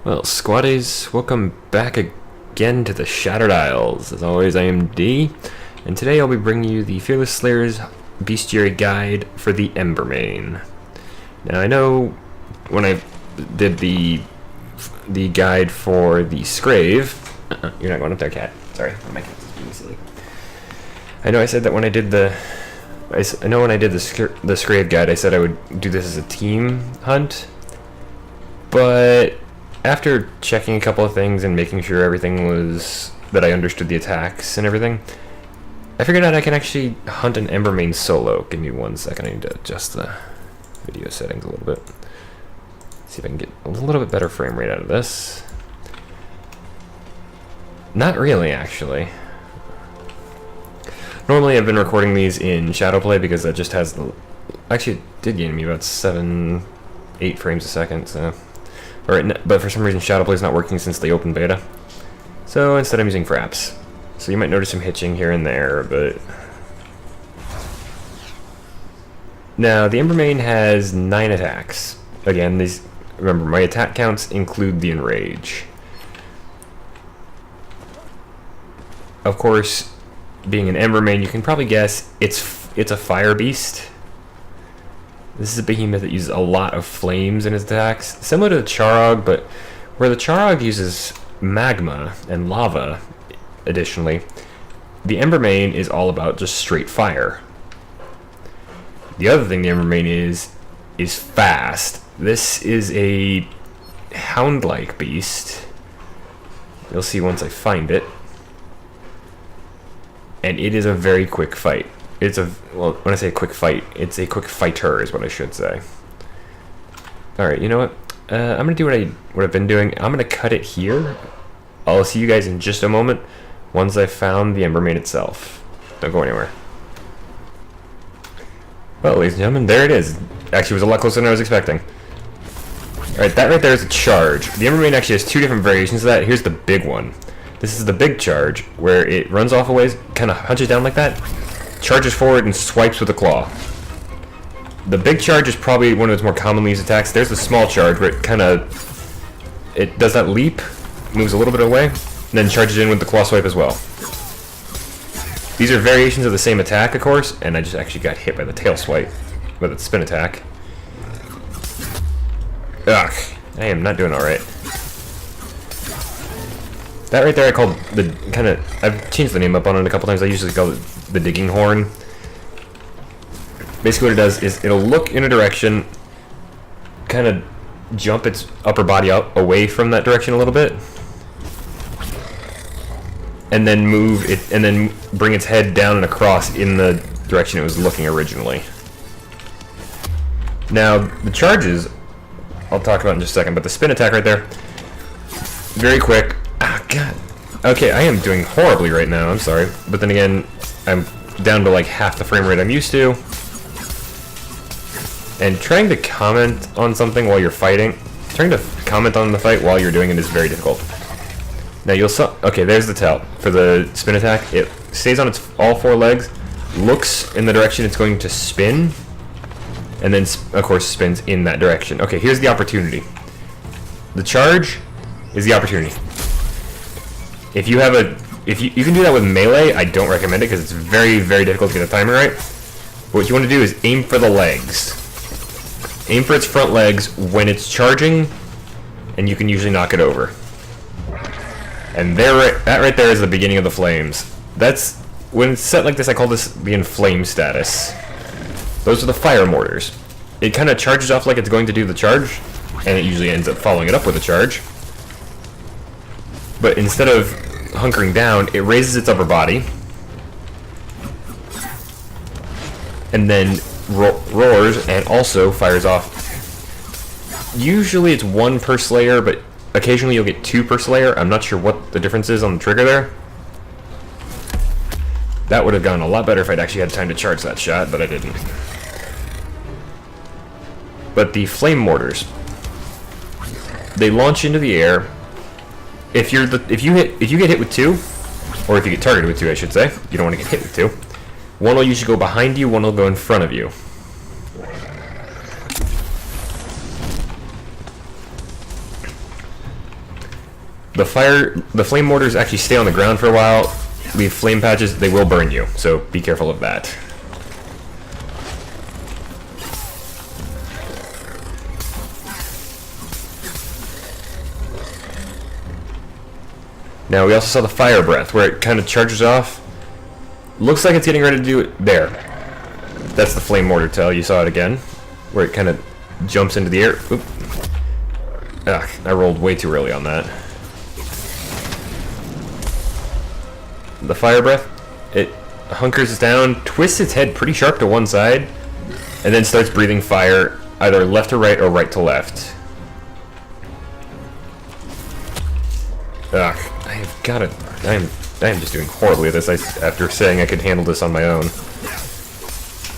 Well, squaddies, welcome back again to the Shattered Isles. As always, I am D, and today I'll be bringing you the Fearless Slayer's Bestiary guide for the Embermane. Now, I know when I did the guide for the Scrave, you're not going up there, cat. Sorry, my cat's being silly. I know I said that when I did the Scrave guide, I said I would do this as a team hunt, but after checking a couple of things and making sure everything was, that I understood the attacks and everything, I figured out I can actually hunt an Embermane solo. Give me 1 second, I need to adjust the video settings a little bit. See if I can get a little bit better frame rate out of this. Not really, actually. Normally I've been recording these in Shadowplay because that just has the... Actually, it did gain me about 7-8 frames a second, so... But for some reason Shadowplay is not working since the open beta. So instead I'm using Fraps. So you might notice some hitching here and there, but... Now, the Embermane has 9 attacks. Again, these... Remember, my attack counts include the Enrage. Of course, being an Embermane, you can probably guess it's a fire beast. This is a behemoth that uses a lot of flames in its attacks, similar to the Charog, but where the Charog uses magma and lava additionally, the Embermane is all about just straight fire. The other thing the Embermane is fast. This is a hound-like beast. You'll see once I find it. And it is a very quick fight. Well, when I say a quick fight, it's a quick fighter is what I should say. Alright, you know what? I'm going to do what I've been doing. I'm going to cut it here. I'll see you guys in just a moment once I've found the Embermane itself. Don't go anywhere. Well, ladies and gentlemen, there it is. Actually, it was a lot closer than I was expecting. Alright, that right there is a charge. The Embermane actually has 2 different variations of that. Here's the big one. This is the big charge, where it runs off a ways, kind of hunches down like that, charges forward and swipes with a claw. The big charge is probably one of its more commonly used attacks. There's the small charge where it does that leap, moves a little bit away, and then charges in with the claw swipe as well. These are variations of the same attack, of course, and I just actually got hit by the tail swipe with its spin attack. Ugh, I am not doing alright. That right there I called the I've changed the name up on it a couple times. I usually call it the digging horn. Basically what it does is it'll look in a direction, kind of jump its upper body out away from that direction a little bit, and then move it, and then bring its head down and across in the direction it was looking originally. Now, the charges, I'll talk about in just a second, but the spin attack right there, very quick. Ah, God. Okay, I am doing horribly right now, I'm sorry. But then again, I'm down to like half the frame rate I'm used to. And trying to comment on something while you're fighting, trying to comment on the fight while you're doing it is very difficult. Now you'll okay, there's the tell. For the spin attack, it stays on its all 4 legs, looks in the direction it's going to spin, and then, of course, spins in that direction. Okay, here's the opportunity. The charge is the opportunity. If you have you can do that with melee, I don't recommend it because it's very, very difficult to get the timing right. What you want to do is aim for the legs. Aim for its front legs when it's charging, and you can usually knock it over. And that right there is the beginning of the flames. That's, when it's set like this, I call this the Inflame status. Those are the fire mortars. It kind of charges off like it's going to do the charge, and it usually ends up following it up with a charge. But instead of hunkering down, it raises its upper body, and then roars and also fires off. Usually it's 1 per slayer, but occasionally you'll get 2 per slayer. I'm not sure what the difference is on the trigger there. That would have gone a lot better if I'd actually had time to charge that shot, but I didn't. But the flame mortars, they launch into the air. If you get hit with 2, or if you get targeted with 2, I should say, you don't want to get hit with 2. 1 will usually go behind you, 1 will go in front of you. the flame mortars actually stay on the ground for a while. Leave flame patches, they will burn you, so be careful of that. Now we also saw the fire breath, where it kind of charges off. Looks like it's getting ready to do it there. That's the flame mortar tail. You saw it again, where it kind of jumps into the air. Oop. Ah, I rolled way too early on that. The fire breath, it hunkers down, twists its head pretty sharp to one side, and then starts breathing fire either left to right or right to left. Ugh, I have got it. I am just doing horribly at this after saying I could handle this on my own.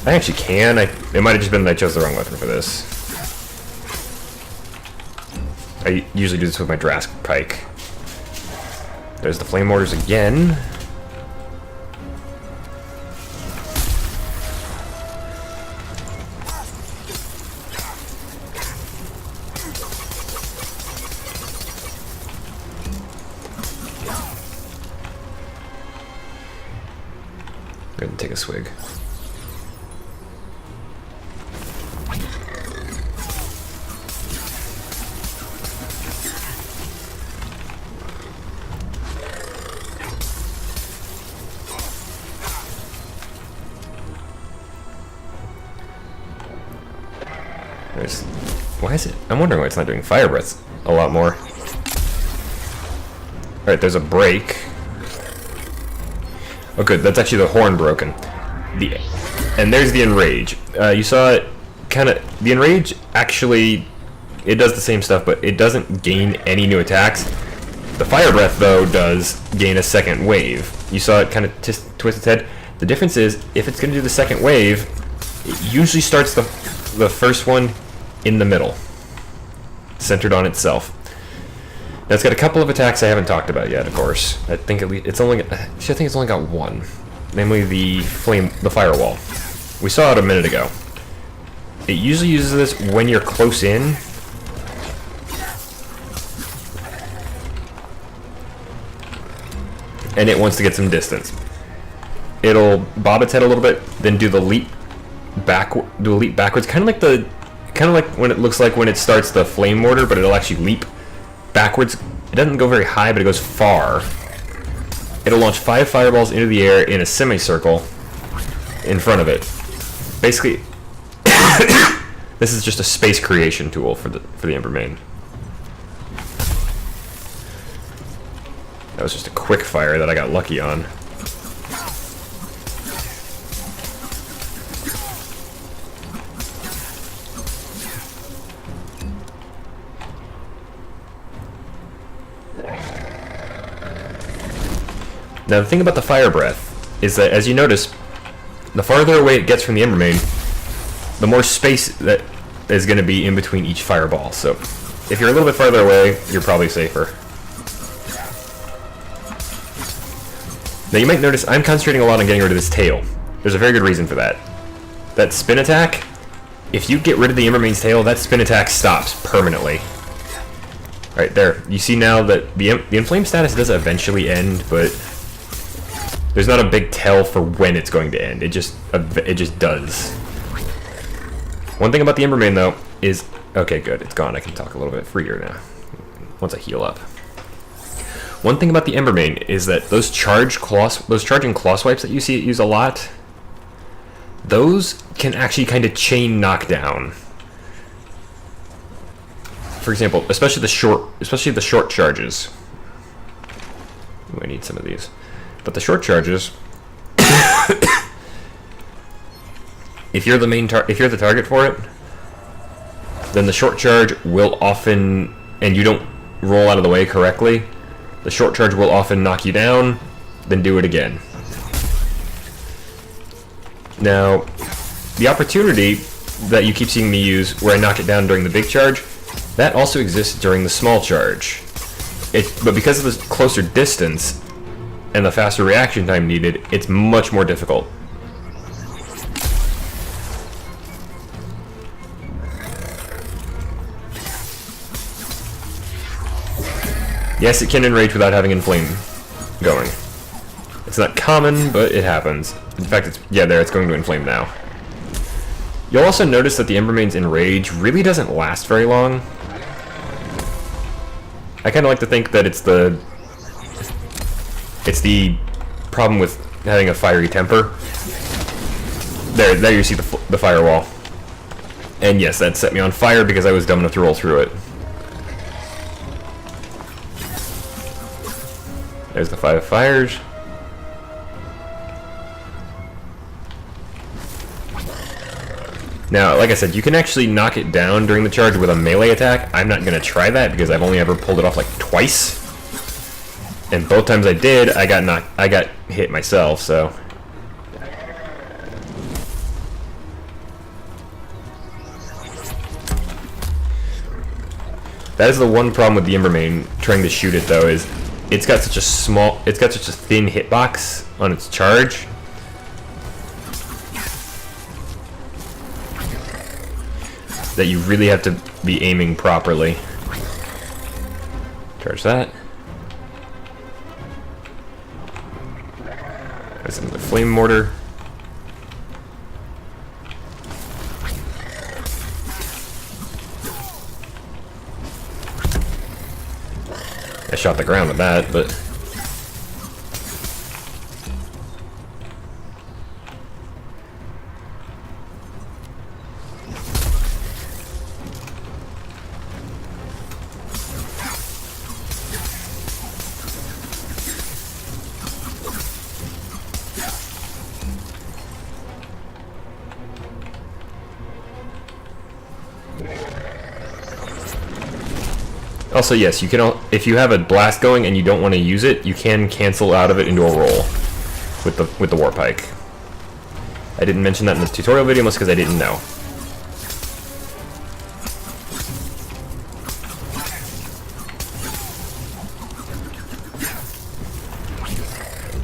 I actually can. It might have just been that I chose the wrong weapon for this. I usually do this with my Drask Pike. There's the flame mortars again. Go ahead and take a swig. Why is it? I'm wondering why it's not doing fire breaths a lot more. Alright, there's a break. Oh good, that's actually the horn broken. And there's the Enrage. You saw it the Enrage actually, it does the same stuff, but it doesn't gain any new attacks. The fire breath, though, does gain a second wave. You saw it kind of twist its head. The difference is, if it's going to do the second wave, it usually starts the first one in the middle, centered on itself. Now it's got a couple of attacks I haven't talked about yet, of course. I think it's only got one, namely the Firewall. We saw it a minute ago. It usually uses this when you're close in. And it wants to get some distance. It'll bob its head a little bit, then do the leap backwards, kind of like when it looks like when it starts the flame mortar, but it'll actually leap backwards. It doesn't go very high, but it goes far. It'll launch 5 fireballs into the air in a semicircle in front of it. Basically, this is just a space creation tool for the Embermane. That was just a quick fire that I got lucky on. Now the thing about the fire breath is that, as you notice, the farther away it gets from the Embermane, the more space that is going to be in between each fireball. So if you're a little bit farther away, you're probably safer. Now you might notice I'm concentrating a lot on getting rid of this tail. There's a very good reason for that. That spin attack, if you get rid of the Embermane's tail, that spin attack stops permanently. Right there, you see now that the Inflame status does eventually end, but there's not a big tell for when it's going to end. It just does. One thing about the Embermane, though, is... Okay, good. It's gone. I can talk a little bit freer now, once I heal up. One thing about the Embermane is that those charging claw swipes that you see it use a lot, those can actually kind of chain knockdown. For example, especially the short charges. Ooh, I need some of these. But the short charges, if you're the target for it, then the short charge will often, and you don't roll out of the way correctly, the short charge will often knock you down, then do it again. Now, the opportunity that you keep seeing me use where I knock it down during the big charge, that also exists during the small charge. But because of the closer distance and the faster reaction time needed, it's much more difficult. Yes, it can enrage without having Inflame going. It's not common, but it happens. In fact, it's going to Inflame now. You'll also notice that the Embermane's Enrage really doesn't last very long. I kind of like to think that it's the problem with having a fiery temper. There you see the Firewall. And yes, that set me on fire because I was dumb enough to roll through it. There's the 5 fires. Now, like I said, you can actually knock it down during the charge with a melee attack. I'm not going to try that because I've only ever pulled it off like twice. And both times I did, I got hit myself, so. That is the one problem with the Embermane trying to shoot it though, is it's got such a thin hitbox on its charge. That you really have to be aiming properly. Charge that. That's the flame mortar. I shot the ground with that, but also, yes, you can. If you have a blast going and you don't want to use it, you can cancel out of it into a roll with the war pike. I didn't mention that in this tutorial video, mostly because I didn't know.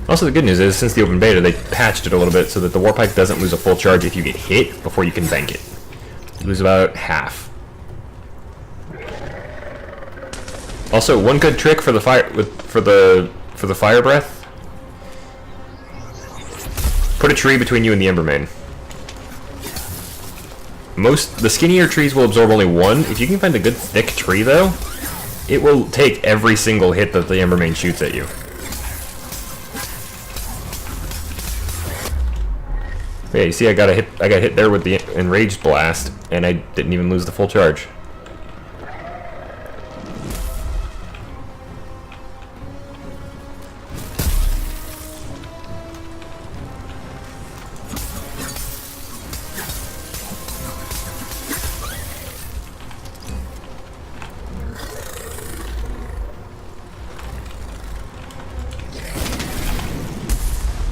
Also, the good news is, since the open beta, they patched it a little bit so that the war pike doesn't lose a full charge if you get hit before you can bank it. You lose about half. Also, one good trick for the fire breath: put a tree between you and the Embermane. The skinnier trees will absorb only one. If you can find a good thick tree, though, it will take every single hit that the Embermane shoots at you. Yeah, you see, I got hit there with the Enraged blast, and I didn't even lose the full charge.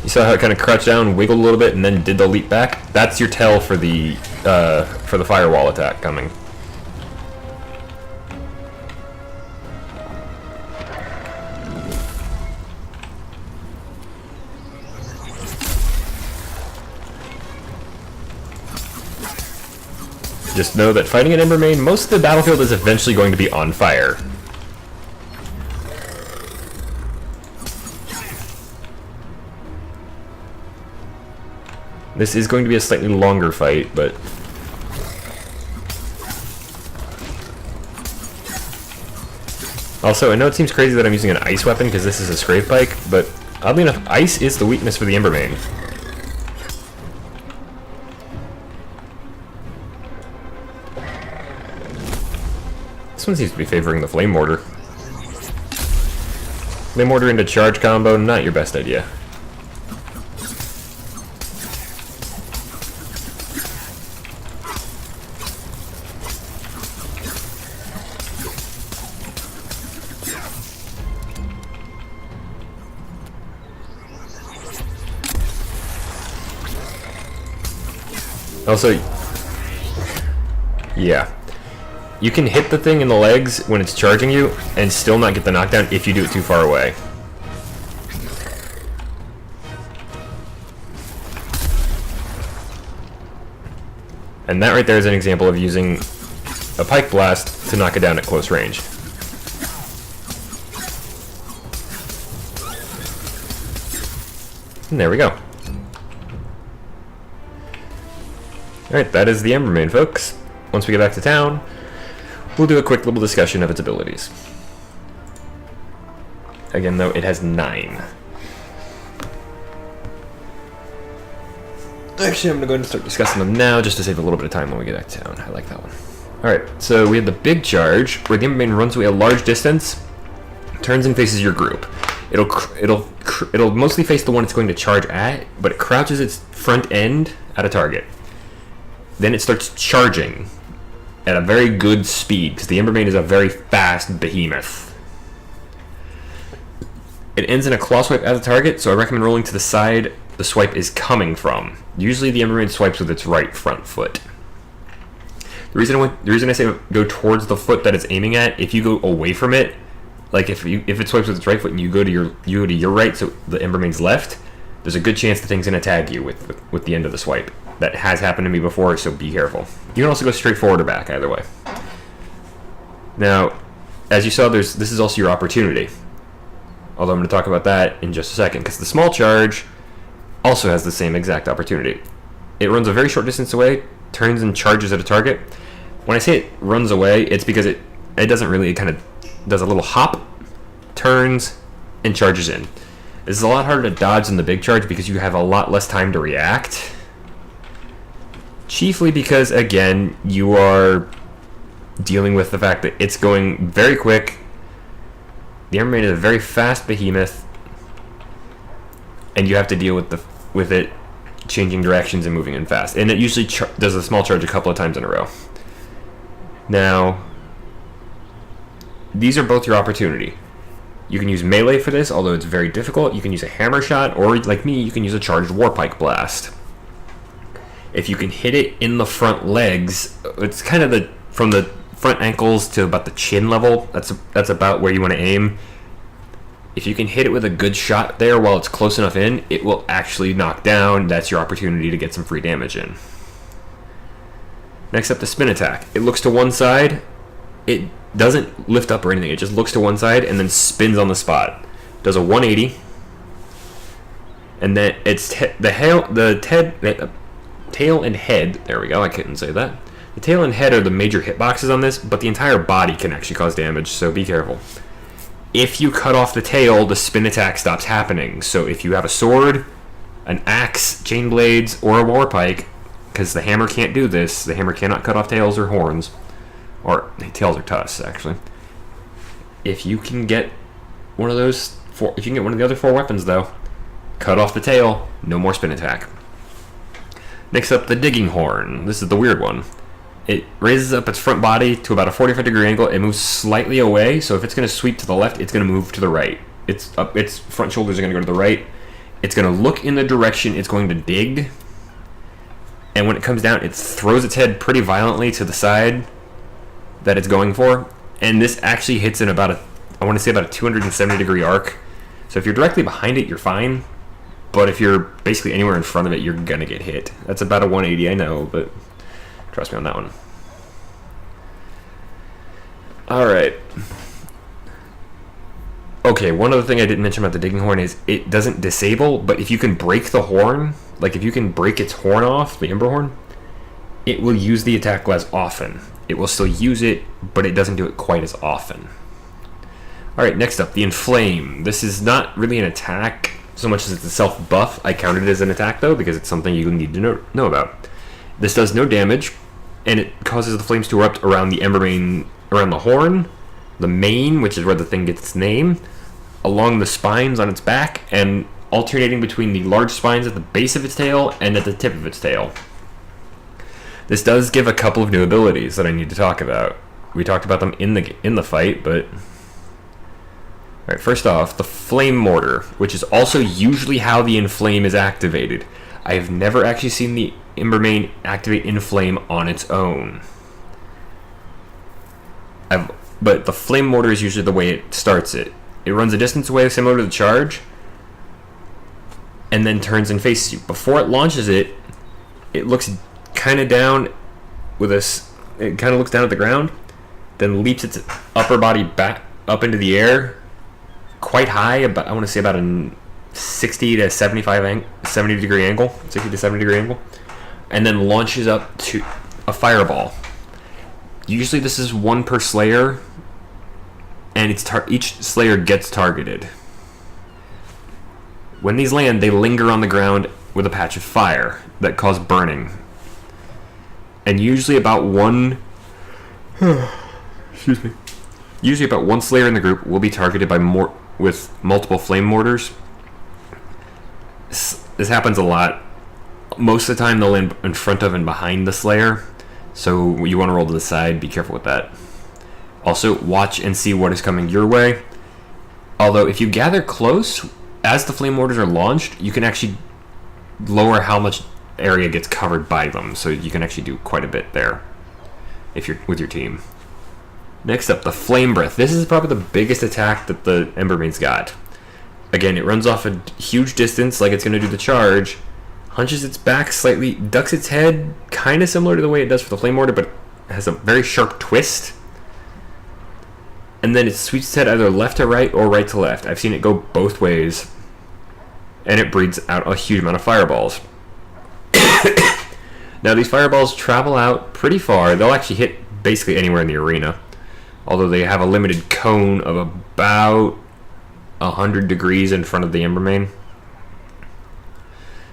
You saw how it kind of crouched down, wiggled a little bit, and then did the leap back? That's your tell for the Firewall attack coming. Just know that fighting an Embermane, most of the battlefield is eventually going to be on fire. This is going to be a slightly longer fight, but also, I know it seems crazy that I'm using an ice weapon because this is a scrape pike, but oddly enough, ice is the weakness for the Embermane. This one seems to be favoring the Flame Mortar. Flame Mortar into charge combo, not your best idea. Also, yeah, you can hit the thing in the legs when it's charging you and still not get the knockdown if you do it too far away. And that right there is an example of using a pike blast to knock it down at close range. And there we go. Alright, that is the Embermane, folks. Once we get back to town, we'll do a quick little discussion of its abilities. Again, though, it has 9. Actually, I'm going to go ahead and start discussing them now, just to save a little bit of time when we get back to town. I like that one. Alright, so we have the big charge, where the Embermane runs away a large distance, turns and faces your group. It'll mostly face the one it's going to charge at, but it crouches its front end at a target. Then it starts charging at a very good speed, because the Embermane is a very fast behemoth. It ends in a claw swipe at the target, so I recommend rolling to the side the swipe is coming from. Usually the Embermane swipes with its right front foot. The reason I say go towards the foot that it's aiming at, if you go away from it, like if it swipes with its right foot and you go to your right, so the Embermane's left, there's a good chance the thing's gonna tag you with the end of the swipe. That has happened to me before, so be careful. You can also go straight forward or back, either way. Now, as you saw, this is also your opportunity. Although I'm going to talk about that in just a second, because the small charge also has the same exact opportunity. It runs a very short distance away, turns and charges at a target. When I say it runs away, it's because it doesn't really, it kind of does a little hop, turns, and charges in. This is a lot harder to dodge than the big charge because you have a lot less time to react. Chiefly because, again, you are dealing with the fact that it's going very quick. The Embermane is a very fast behemoth, and you have to deal with it changing directions and moving in fast. And it usually does a small charge a couple of times in a row. Now, these are both your opportunity. You can use melee for this, although it's very difficult. You can use a hammer shot, or like me, you can use a charged warpike blast. If you can hit it in the front legs, it's kind of from the front ankles to about the chin level. That's about where you want to aim. If you can hit it with a good shot there while it's close enough in, it will actually knock down. That's your opportunity to get some free damage in. Next up, the spin attack. It looks to one side. It doesn't lift up or anything. It just looks to one side and then spins on the spot. Does a 180. And then it's the tail and head, there we go, I couldn't say that. The tail and head are the major hitboxes on this, but the entire body can actually cause damage, so be careful. If you cut off the tail, the spin attack stops happening. So if you have a sword, an axe, chain blades, or a warpike, because the hammer can't do this, the hammer cannot cut off tails or horns, or tails or tusks, actually. If you can get one of those, if you can get one of the other 4 weapons, though, cut off the tail, no more spin attack. Next up, the digging horn. This is the weird one. It raises up its front body to about a 45-degree angle. It moves slightly away, so if it's going to sweep to the left, it's going to move to the right. Its front shoulders are going to go to the right. It's going to look in the direction it's going to dig, and when it comes down, it throws its head pretty violently to the side that it's going for, and this actually hits in about I want to say about a 270-degree arc. So if you're directly behind it, you're fine. But if you're basically anywhere in front of it, you're going to get hit. That's about a 180, I know, but trust me on that one. Alright. Okay, one other thing I didn't mention about the digging horn is it doesn't disable, but if you can break the horn, like if you can break its horn off, the ember horn, it will use the attack less often. It will still use it, but it doesn't do it quite as often. Alright, next up, the Inflame. This is not really an attack so much as it's a self-buff. I count it as an attack, though, because it's something you need to know about. This does no damage, and it causes the flames to erupt around the Embermane, around the horn, the mane, which is where the thing gets its name, along the spines on its back, and alternating between the large spines at the base of its tail and at the tip of its tail. This does give a couple of new abilities that I need to talk about. We talked about them in the fight, but... Alright, first off, the Flame Mortar, which is also usually how the Inflame is activated. I have never actually seen the Embermane activate Inflame on its own. But the Flame Mortar is usually the way it starts it. It runs a distance away similar to the charge, and then turns and faces you. Before it launches it, it looks kind of down it kind of looks down at the ground, then leaps its upper body back up into the air, quite high, about, I want to say about 60 to 70 degree angle, 60 to 70 degree angle, and then launches up to a fireball. Usually this is one per slayer, and each slayer gets targeted. When these land, they linger on the ground with a patch of fire that cause burning. And usually about one usually about one slayer in the group will be targeted by with multiple flame mortars. This happens a lot. Most of the time they'll land in front of and behind the slayer, so you want to roll to the side. Be careful with that. Also, watch and see what is coming your way. Although if you gather close as the flame mortars are launched, you can actually lower how much area gets covered by them, so you can actually do quite a bit there if you're with your team. Next up, the flame breath. This is probably the biggest attack that the Embermane's got. Again, it runs off a huge distance like it's going to do the charge, hunches its back slightly, ducks its head, kind of similar to the way it does for the flame mortar, but has a very sharp twist. And then it sweeps its head either left to right or right to left. I've seen it go both ways, and it breathes out a huge amount of fireballs. Now these fireballs travel out pretty far. They'll actually hit basically anywhere in the arena, although they have a limited cone of about 100 degrees in front of the Embermane.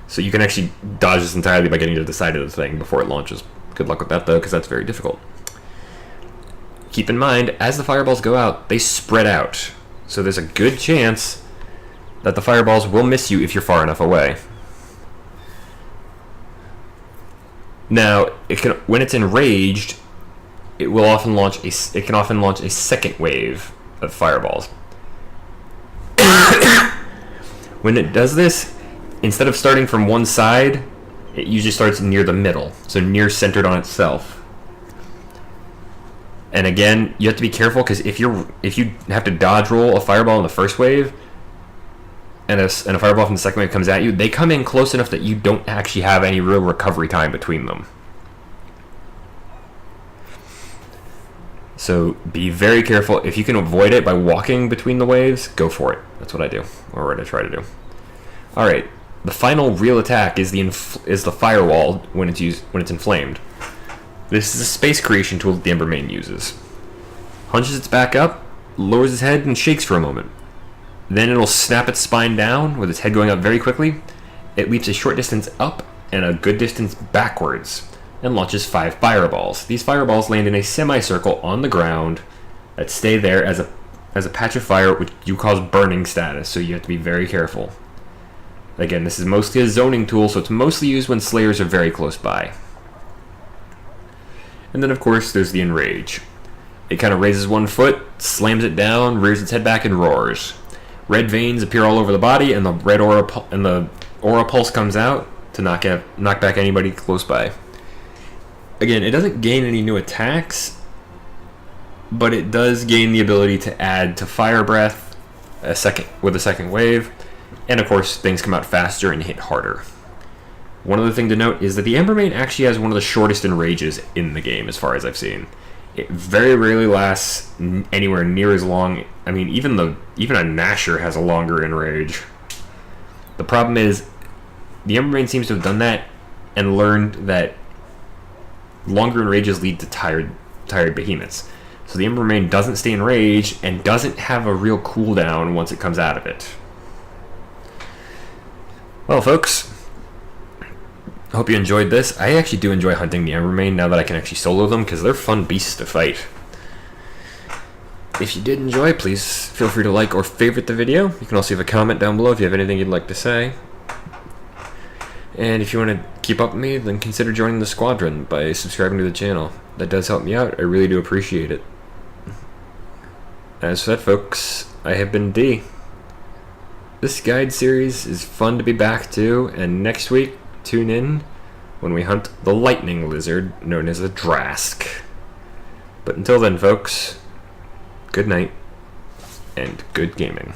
So you can actually dodge this entirely by getting to the side of the thing before it launches. Good luck with that though, because that's very difficult. Keep in mind, as the fireballs go out, they spread out. So there's a good chance that the fireballs will miss you if you're far enough away. Now, when it's enraged, it can often launch a second wave of fireballs. When it does this, instead of starting from one side, it usually starts near the middle, so near centered on itself. And again, you have to be careful, because if you have to dodge roll a fireball in the first wave, and a fireball from the second wave comes at you, they come in close enough that you don't actually have any real recovery time between them. So be very careful. If you can avoid it by walking between the waves, go for it. That's what I do, or what I try to do. All right, the final real attack is the Firewall when it's inflamed. This is a space creation tool that the Embermane uses. Hunches its back up, lowers its head, and shakes for a moment. Then it'll snap its spine down, with its head going up very quickly. It leaps a short distance up and a good distance backwards, and launches 5 fireballs. These fireballs land in a semicircle on the ground that stay there as a patch of fire, which you cause burning status, so you have to be very careful. Again, this is mostly a zoning tool, so it's mostly used when slayers are very close by. And then, of course, there's the Enrage. It kind of raises one foot, slams it down, rears its head back, and roars. Red veins appear all over the body, and the aura pulse comes out to knock back anybody close by. Again, it doesn't gain any new attacks, but it does gain the ability to add to Fire Breath with a second wave, and of course, things come out faster and hit harder. One other thing to note is that the Embermane actually has one of the shortest enrages in the game, as far as I've seen. It very rarely lasts anywhere near as long. I mean, even a Nasher has a longer enrage. The problem is, the Embermane seems to have done that and learned that longer enrages lead to tired behemoths. So the Embermane doesn't stay enraged and doesn't have a real cooldown once it comes out of it. Well, folks, I hope you enjoyed this. I actually do enjoy hunting the Embermane now that I can actually solo them, because they're fun beasts to fight. If you did enjoy, please feel free to like or favorite the video. You can also leave a comment down below if you have anything you'd like to say. And if you want to keep up with me, then consider joining the squadron by subscribing to the channel. That does help me out. I really do appreciate it. As for that, folks, I have been D. This guide series is fun to be back to, and next week, tune in when we hunt the lightning lizard known as a Drask. But until then, folks, good night and good gaming.